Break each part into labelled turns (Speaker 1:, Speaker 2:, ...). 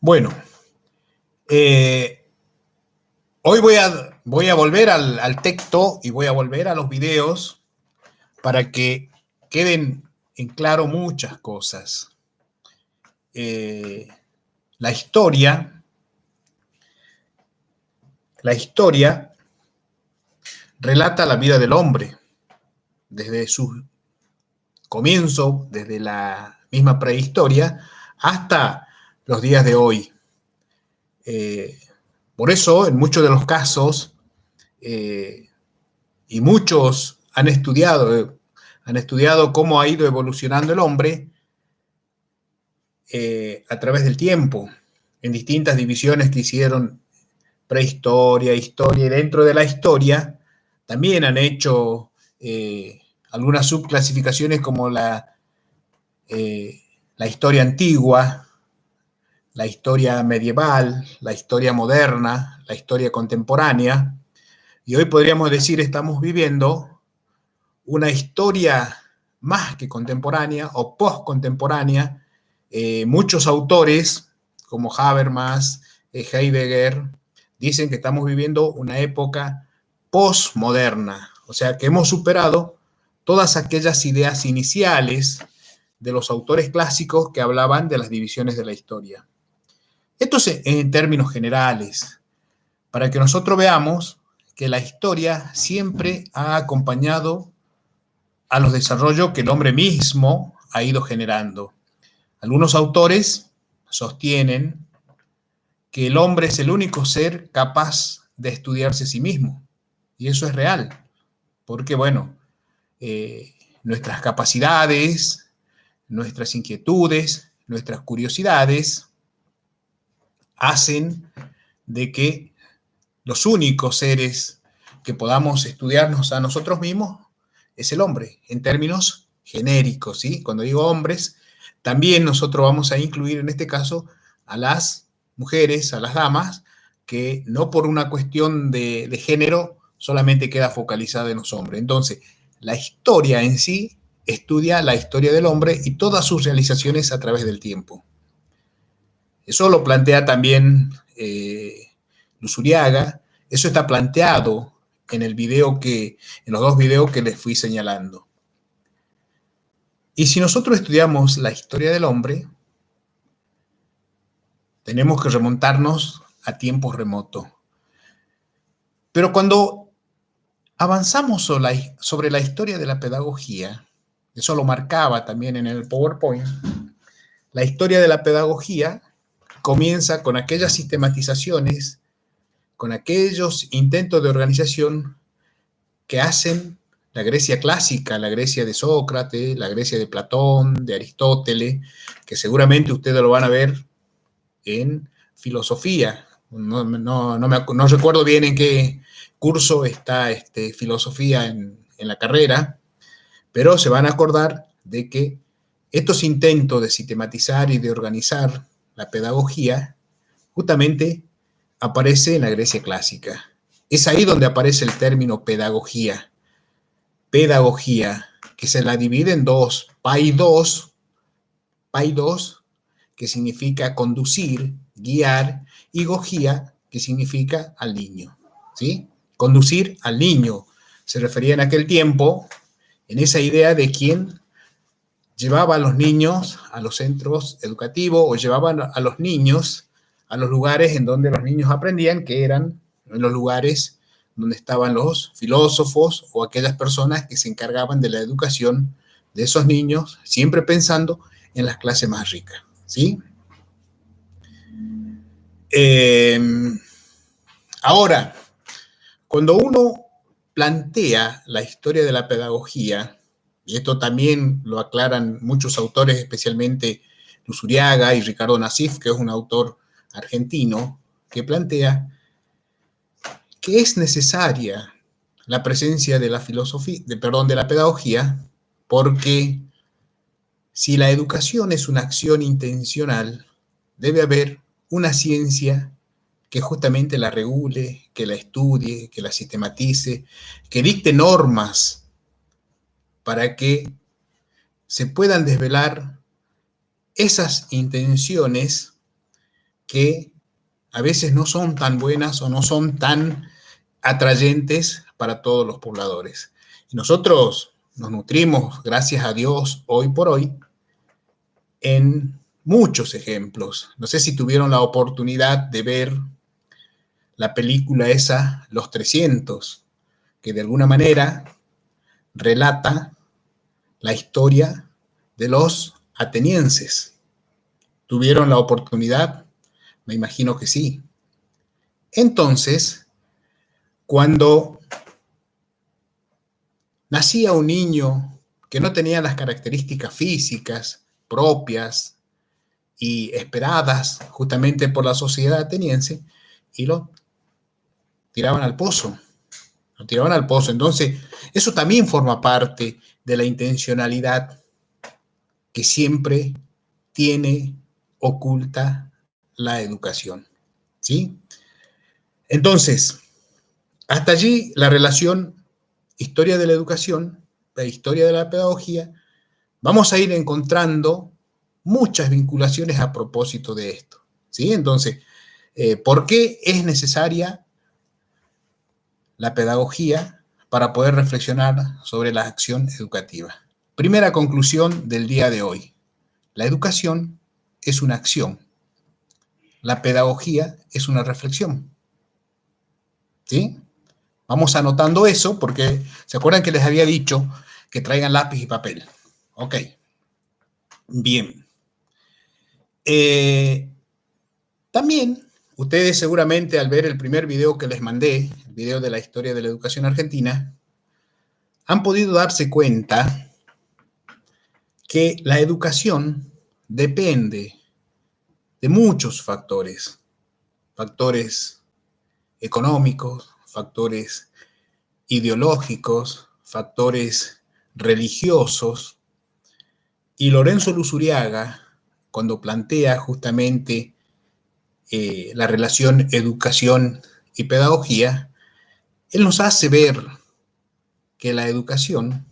Speaker 1: Bueno, eh, hoy voy a volver al texto y voy a volver a los videos para que queden en claro muchas cosas. Eh, la historia, la historia relata la vida del hombre desde su comienzo, desde la misma prehistoria, hasta los días de hoy. Eh, por eso, en muchos de los casos, y muchos han estudiado cómo ha ido evolucionando el hombre a través del tiempo, en distintas divisiones que hicieron: prehistoria, historia, y dentro de la historia también han hecho algunas subclasificaciones como la historia antigua, la historia medieval, la historia moderna, la historia contemporánea, y hoy podríamos decir estamos viviendo una historia más que contemporánea o postcontemporánea. Muchos autores, como Habermas, Heidegger, dicen que estamos viviendo una época postmoderna, o sea, que hemos superado todas aquellas ideas iniciales de los autores clásicos que hablaban de las divisiones de la historia. Esto es en términos generales, para que nosotros veamos que la historia siempre ha acompañado a los desarrollos que el hombre mismo ha ido generando. Algunos autores sostienen que el hombre es el único ser capaz de estudiarse a sí mismo. Y eso es real, porque, bueno, nuestras capacidades, nuestras inquietudes, nuestras curiosidades hacen de que los únicos seres que podamos estudiarnos a nosotros mismos es el hombre, en términos genéricos, ¿sí? Cuando digo hombres, también nosotros vamos a incluir en este caso a las mujeres, a las damas, que no por una cuestión de género solamente queda focalizada en los hombres. Entonces, la historia en sí estudia la historia del hombre y todas sus realizaciones a través del tiempo. Eso lo plantea también Luzuriaga. Eso está planteado en en los dos videos que les fui señalando. Y si nosotros estudiamos la historia del hombre, tenemos que remontarnos a tiempos remotos. Pero cuando avanzamos sobre la historia de la pedagogía, eso lo marcaba también en el PowerPoint, la historia de la pedagogía comienza con aquellas sistematizaciones, con aquellos intentos de organización que hacen la Grecia clásica, la Grecia de Sócrates, la Grecia de Platón, de Aristóteles, que seguramente ustedes lo van a ver en filosofía. No recuerdo bien en qué curso está filosofía en la carrera, pero se van a acordar de que estos intentos de sistematizar y de organizar la pedagogía justamente aparece en la Grecia clásica. Es ahí donde aparece el término pedagogía. Pedagogía, que se la divide en dos: paidos, que significa conducir, guiar, y gogía, que significa al niño, ¿sí? Conducir al niño. Se refería en aquel tiempo, en esa idea de quién llevaba a los niños a los centros educativos o llevaban a los niños a los lugares en donde los niños aprendían, que eran en los lugares donde estaban los filósofos o aquellas personas que se encargaban de la educación de esos niños, siempre pensando en las clases más ricas, ¿sí? Ahora, cuando uno plantea la historia de la pedagogía, y esto también lo aclaran muchos autores, especialmente Luzuriaga y Ricardo Nassif, que es un autor argentino, que plantea que es necesaria la presencia de la de la pedagogía, porque si la educación es una acción intencional, debe haber una ciencia que justamente la regule, que la estudie, que la sistematice, que dicte normas para que se puedan desvelar esas intenciones que a veces no son tan buenas o no son tan atrayentes para todos los pobladores. Y nosotros nos nutrimos, gracias a Dios, hoy por hoy, en muchos ejemplos. No sé si tuvieron la oportunidad de ver la película esa, Los 300, que de alguna manera relata la historia de los atenienses. ¿Tuvieron la oportunidad? Me imagino que sí. Entonces, cuando nacía un niño que no tenía las características físicas propias y esperadas justamente por la sociedad ateniense, y lo tiraban al pozo. Lo tiraban al pozo. Entonces, eso también forma parte de la intencionalidad que siempre tiene oculta la educación. ¿Sí? Entonces, hasta allí la relación historia de la educación, la historia de la pedagogía, vamos a ir encontrando muchas vinculaciones a propósito de esto. ¿Sí? Entonces, ¿por qué es necesaria la pedagogía para poder reflexionar sobre la acción educativa? Primera conclusión del día de hoy. La educación es una acción. La pedagogía es una reflexión. ¿Sí? Vamos anotando eso porque ¿se acuerdan que les había dicho que traigan lápiz y papel? Ok. Bien. También ustedes seguramente al ver el primer video que les mandé, el video de la historia de la educación argentina, han podido darse cuenta que la educación depende de muchos factores. Factores económicos, factores ideológicos, factores religiosos. Y Lorenzo Luzuriaga, cuando plantea justamente la relación educación y pedagogía, él nos hace ver que la educación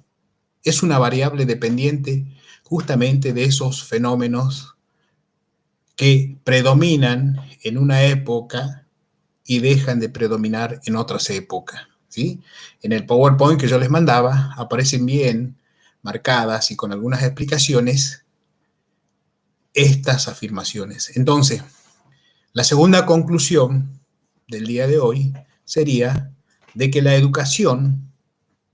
Speaker 1: es una variable dependiente justamente de esos fenómenos que predominan en una época y dejan de predominar en otras épocas. ¿Sí? En el PowerPoint que yo les mandaba aparecen bien marcadas y con algunas explicaciones estas afirmaciones. Entonces, la segunda conclusión del día de hoy sería de que la educación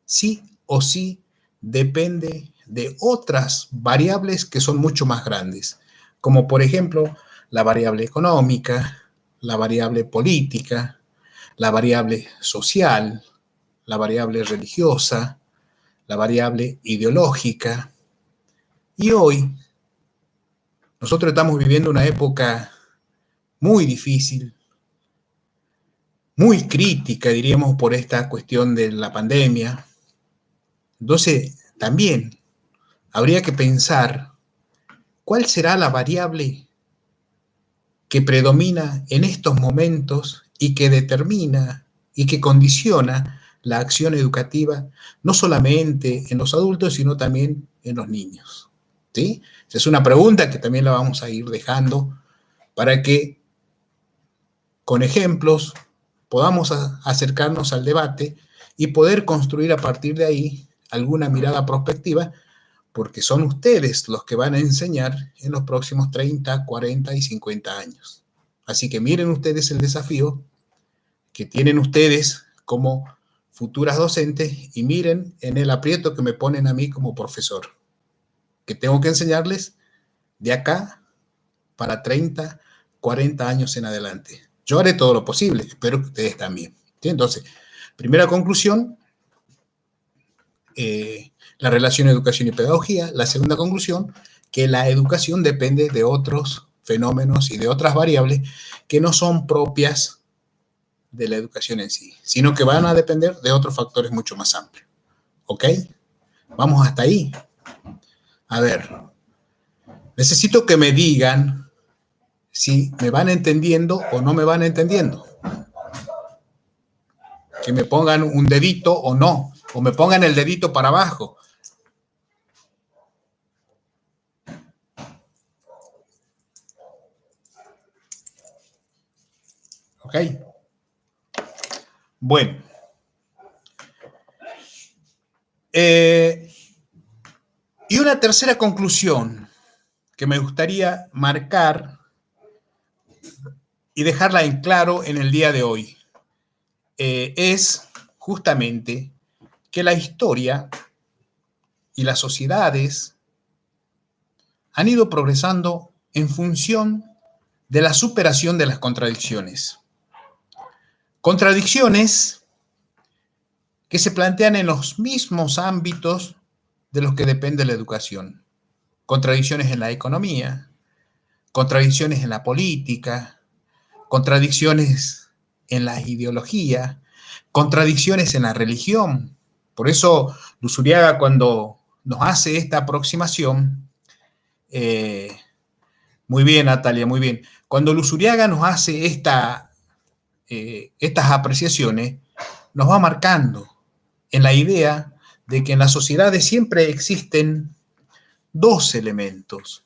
Speaker 1: sí o sí depende de otras variables que son mucho más grandes, como por ejemplo la variable económica, la variable política, la variable social, la variable religiosa, la variable ideológica. Y hoy nosotros estamos viviendo una época muy difícil, muy crítica, diríamos, por esta cuestión de la pandemia. Entonces, también habría que pensar cuál será la variable que predomina en estos momentos y que determina y que condiciona la acción educativa, no solamente en los adultos, sino también en los niños. ¿Sí? Esa es una pregunta que también la vamos a ir dejando para que, con ejemplos, podamos acercarnos al debate y poder construir a partir de ahí alguna mirada prospectiva, porque son ustedes los que van a enseñar en los próximos 30, 40 y 50 años. Así que miren ustedes el desafío que tienen ustedes como futuras docentes y miren en el aprieto que me ponen a mí como profesor, que tengo que enseñarles de acá para 30, 40 años en adelante. Yo haré todo lo posible, espero que ustedes también. ¿Sí? Entonces, primera conclusión, la relación educación y pedagogía. La segunda conclusión, que la educación depende de otros fenómenos y de otras variables que no son propias de la educación en sí, sino que van a depender de otros factores mucho más amplios. ¿Ok? Vamos hasta ahí. A ver, necesito que me digan si me van entendiendo o no me van entendiendo. Que me pongan un dedito o no, o me pongan el dedito para abajo. ¿Ok? Bueno. Y una tercera conclusión que me gustaría marcar y dejarla en claro en el día de hoy es justamente que la historia y las sociedades han ido progresando en función de la superación de las contradicciones. Contradicciones que se plantean en los mismos ámbitos de los que depende la educación. Contradicciones en la economía, contradicciones en la política, contradicciones en la ideología, contradicciones en la religión. Por eso Luzuriaga, cuando nos hace esta aproximación, muy bien, Natalia, muy bien. Cuando Luzuriaga nos hace estas apreciaciones, nos va marcando en la idea de que en las sociedades siempre existen dos elementos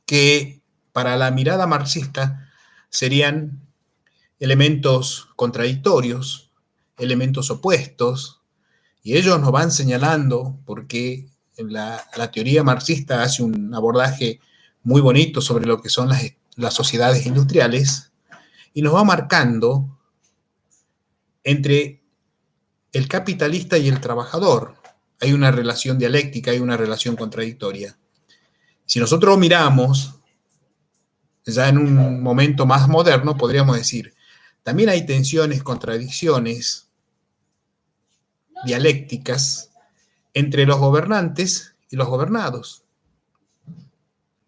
Speaker 1: que para la mirada marxista serían elementos contradictorios, elementos opuestos, y ellos nos van señalando porque la teoría marxista hace un abordaje muy bonito sobre lo que son las sociedades industriales y nos va marcando entre el capitalista y el trabajador. Hay una relación dialéctica, hay una relación contradictoria. Si nosotros miramos, ya en un momento más moderno, podríamos decir, también hay tensiones, contradicciones dialécticas entre los gobernantes y los gobernados.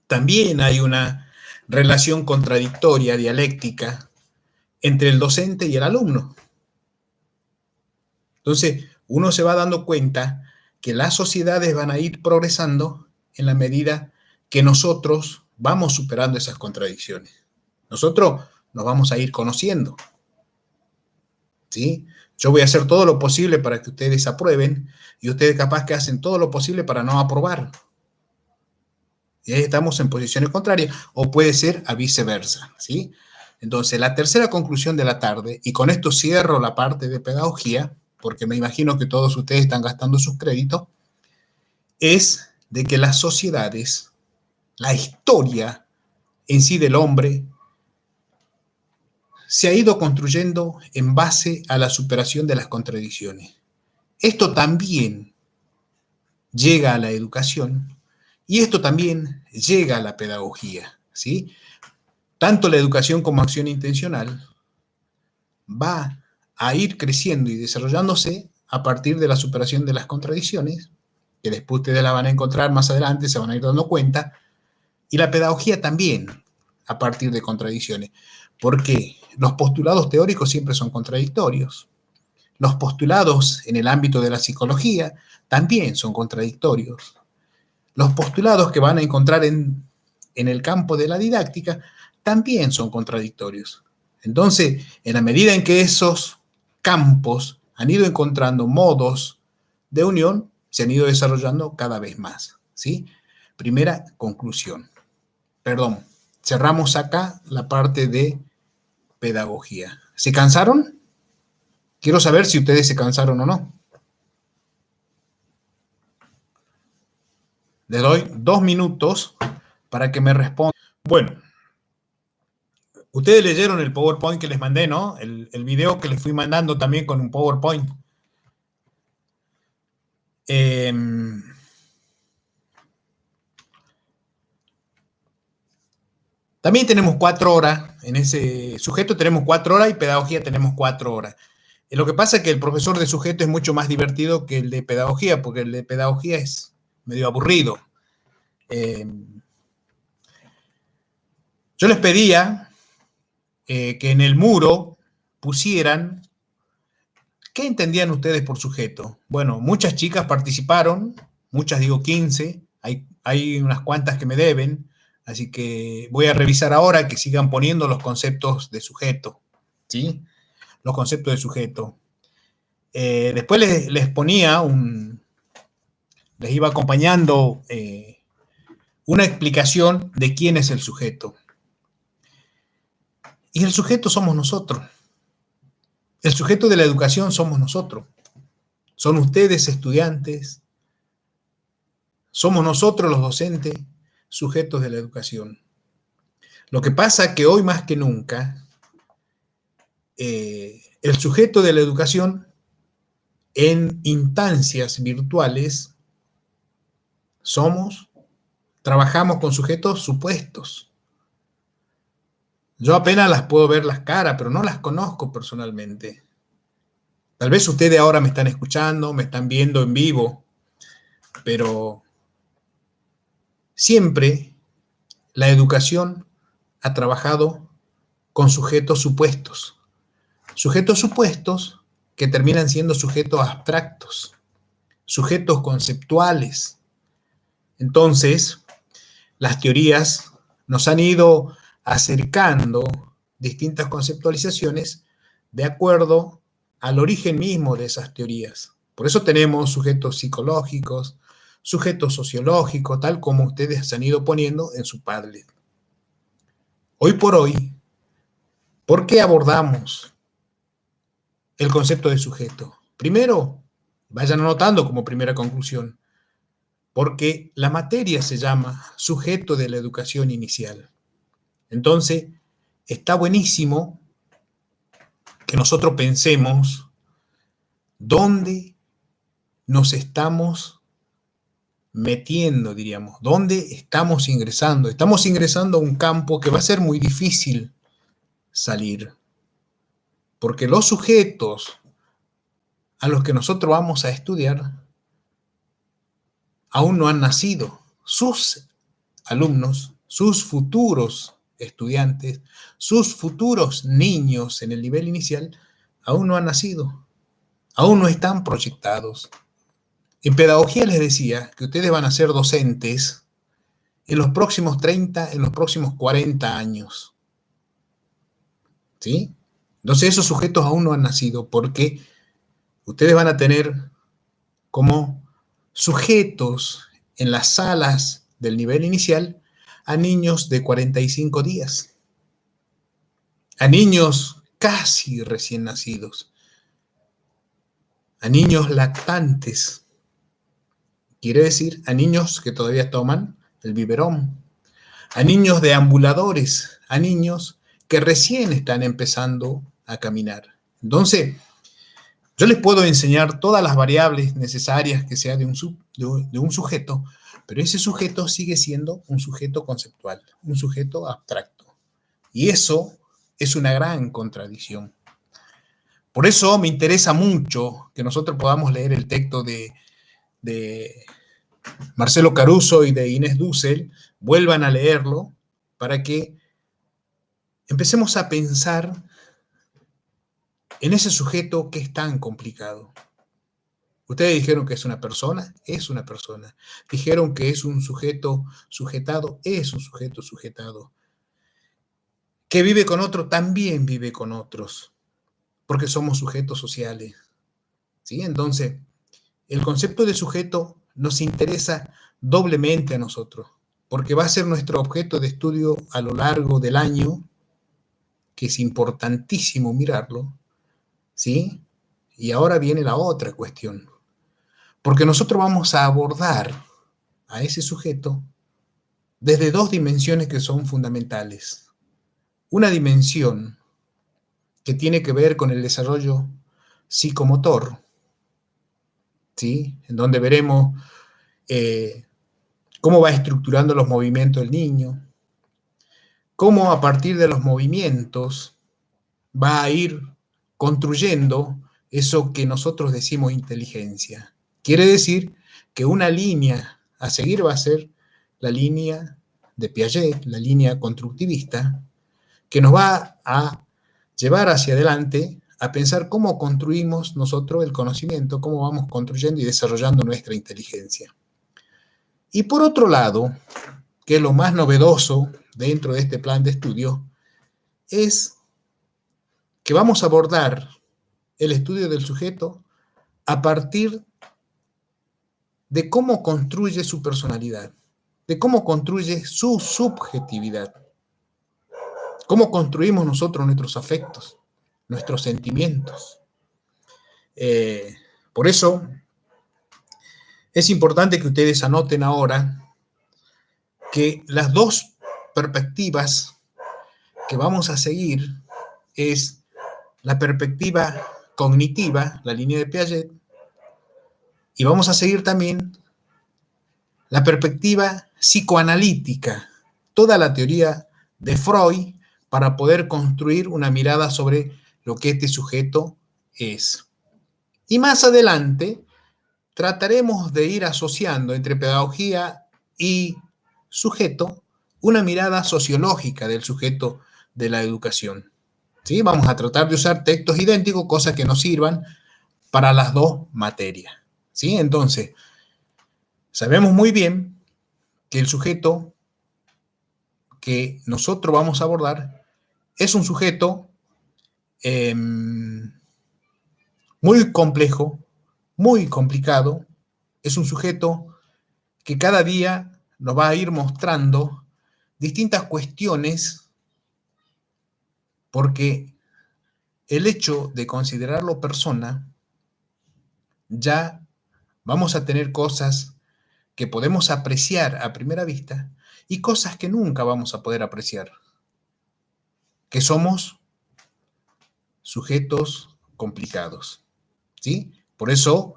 Speaker 1: También hay una relación contradictoria, dialéctica, entre el docente y el alumno. Entonces, uno se va dando cuenta que las sociedades van a ir progresando en la medida que nosotros vamos superando esas contradicciones. Nosotros nos vamos a ir conociendo, ¿sí? Yo voy a hacer todo lo posible para que ustedes aprueben y ustedes capaz que hacen todo lo posible para no aprobar. Y ahí estamos en posiciones contrarias, o puede ser a viceversa, ¿sí? Entonces, la tercera conclusión de la tarde, y con esto cierro la parte de pedagogía, porque me imagino que todos ustedes están gastando sus créditos, es de que las sociedades, la historia en sí del hombre, se ha ido construyendo en base a la superación de las contradicciones. Esto también llega a la educación y esto también llega a la pedagogía, ¿sí? Tanto la educación como acción intencional va a ir creciendo y desarrollándose a partir de la superación de las contradicciones, que después ustedes la van a encontrar más adelante, se van a ir dando cuenta, y la pedagogía también a partir de contradicciones, porque los postulados teóricos siempre son contradictorios. Los postulados en el ámbito de la psicología también son contradictorios. Los postulados que van a encontrar en el campo de la didáctica también son contradictorios. Entonces, en la medida en que esos campos han ido encontrando modos de unión, se han ido desarrollando cada vez más, ¿sí? Primera conclusión. Perdón, cerramos acá la parte de pedagogía. ¿Se cansaron? Quiero saber si ustedes se cansaron o no. Les doy 2 minutos para que me respondan. Bueno, ustedes leyeron el PowerPoint que les mandé, ¿no? El video que les fui mandando también con un PowerPoint. También tenemos 4 horas. En ese sujeto tenemos 4 horas y pedagogía tenemos 4 horas. Lo que pasa es que el profesor de sujeto es mucho más divertido que el de pedagogía, porque el de pedagogía es medio aburrido. Yo les pedía que en el muro pusieran qué entendían ustedes por sujeto. Bueno, muchas chicas participaron, muchas digo 15, hay unas cuantas que me deben, así que voy a revisar ahora que sigan poniendo los conceptos de sujeto, ¿sí? Los conceptos de sujeto. Después les ponía les iba acompañando una explicación de quién es el sujeto. Y el sujeto somos nosotros. El sujeto de la educación somos nosotros. Son ustedes, estudiantes. Somos nosotros, los docentes, sujetos de la educación. Lo que pasa es que hoy más que nunca, el sujeto de la educación en instancias virtuales trabajamos con sujetos supuestos. Yo apenas las puedo ver las caras, pero no las conozco personalmente. Tal vez ustedes ahora me están escuchando, me están viendo en vivo, pero siempre la educación ha trabajado con sujetos supuestos. Sujetos supuestos que terminan siendo sujetos abstractos, sujetos conceptuales. Entonces, las teorías nos han ido acercando distintas conceptualizaciones de acuerdo al origen mismo de esas teorías. Por eso tenemos sujetos psicológicos, sujetos sociológicos, tal como ustedes se han ido poniendo en su Padlet. Hoy por hoy, ¿por qué abordamos el concepto de sujeto? Primero, vayan anotando como primera conclusión, porque la materia se llama sujeto de la educación inicial. Entonces, está buenísimo que nosotros pensemos dónde nos estamos metiendo, diríamos, dónde estamos ingresando. Estamos ingresando a un campo que va a ser muy difícil salir, porque los sujetos a los que nosotros vamos a estudiar aún no han nacido. Sus alumnos, sus futuros estudiantes, sus futuros niños en el nivel inicial, aún no han nacido, aún no están proyectados. En pedagogía les decía que ustedes van a ser docentes en los próximos 30, en los próximos 40 años. ¿Sí? Entonces esos sujetos aún no han nacido porque ustedes van a tener como sujetos en las salas del nivel inicial a niños de 45 días, a niños casi recién nacidos, a niños lactantes, quiere decir a niños que todavía toman el biberón, a niños deambuladores, a niños que recién están empezando a caminar. Entonces, yo les puedo enseñar todas las variables necesarias que sea de un sujeto, pero ese sujeto sigue siendo un sujeto conceptual, un sujeto abstracto. Y eso es una gran contradicción. Por eso me interesa mucho que nosotros podamos leer el texto de Marcelo Caruso y de Inés Dussel, vuelvan a leerlo para que empecemos a pensar en ese sujeto que es tan complicado. Ustedes dijeron que es una persona, es una persona. Dijeron que es un sujeto sujetado, es un sujeto sujetado. Que vive con otro, también vive con otros, porque somos sujetos sociales. ¿Sí? Entonces, el concepto de sujeto nos interesa doblemente a nosotros, porque va a ser nuestro objeto de estudio a lo largo del año, que es importantísimo mirarlo, ¿sí? Y ahora viene la otra cuestión, porque nosotros vamos a abordar a ese sujeto desde dos dimensiones que son fundamentales. Una dimensión que tiene que ver con el desarrollo psicomotor, ¿sí? En donde veremos cómo va estructurando los movimientos del niño, cómo a partir de los movimientos va a ir construyendo eso que nosotros decimos inteligencia. Quiere decir que una línea a seguir va a ser la línea de Piaget, la línea constructivista, que nos va a llevar hacia adelante a pensar cómo construimos nosotros el conocimiento, cómo vamos construyendo y desarrollando nuestra inteligencia. Y por otro lado, que es lo más novedoso dentro de este plan de estudio, es que vamos a abordar el estudio del sujeto a partir de cómo construye su personalidad, de cómo construye su subjetividad. ¿Cómo construimos nosotros nuestros afectos, nuestros sentimientos? Por eso es importante que ustedes anoten ahora que las dos perspectivas que vamos a seguir es la perspectiva cognitiva, la línea de Piaget, y vamos a seguir también la perspectiva psicoanalítica, toda la teoría de Freud para poder construir una mirada sobre lo que este sujeto es. Y más adelante trataremos de ir asociando entre pedagogía y sujeto una mirada sociológica del sujeto de la educación. ¿Sí? Vamos a tratar de usar textos idénticos, cosas que nos sirvan para las dos materias. ¿Sí? Entonces, sabemos muy bien que el sujeto que nosotros vamos a abordar es un sujeto muy complejo, muy complicado, es un sujeto que cada día nos va a ir mostrando distintas cuestiones, porque el hecho de considerarlo persona, ya vamos a tener cosas que podemos apreciar a primera vista y cosas que nunca vamos a poder apreciar, que somos sujetos complicados, ¿sí? Por eso,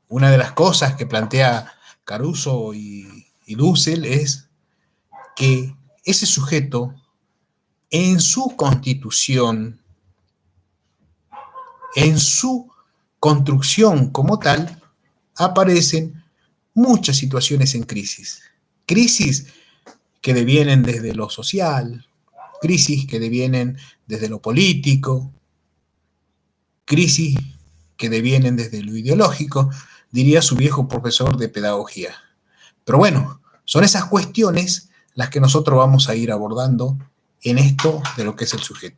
Speaker 1: una de las cosas que plantea Caruso y Dussel es que ese sujeto, en su constitución, en su construcción como tal, aparecen muchas situaciones en crisis. Crisis que devienen desde lo social, crisis que devienen desde lo político, crisis que devienen desde lo ideológico, diría su viejo profesor de pedagogía. Pero bueno, son esas cuestiones las que nosotros vamos a ir abordando en esto de lo que es el sujeto.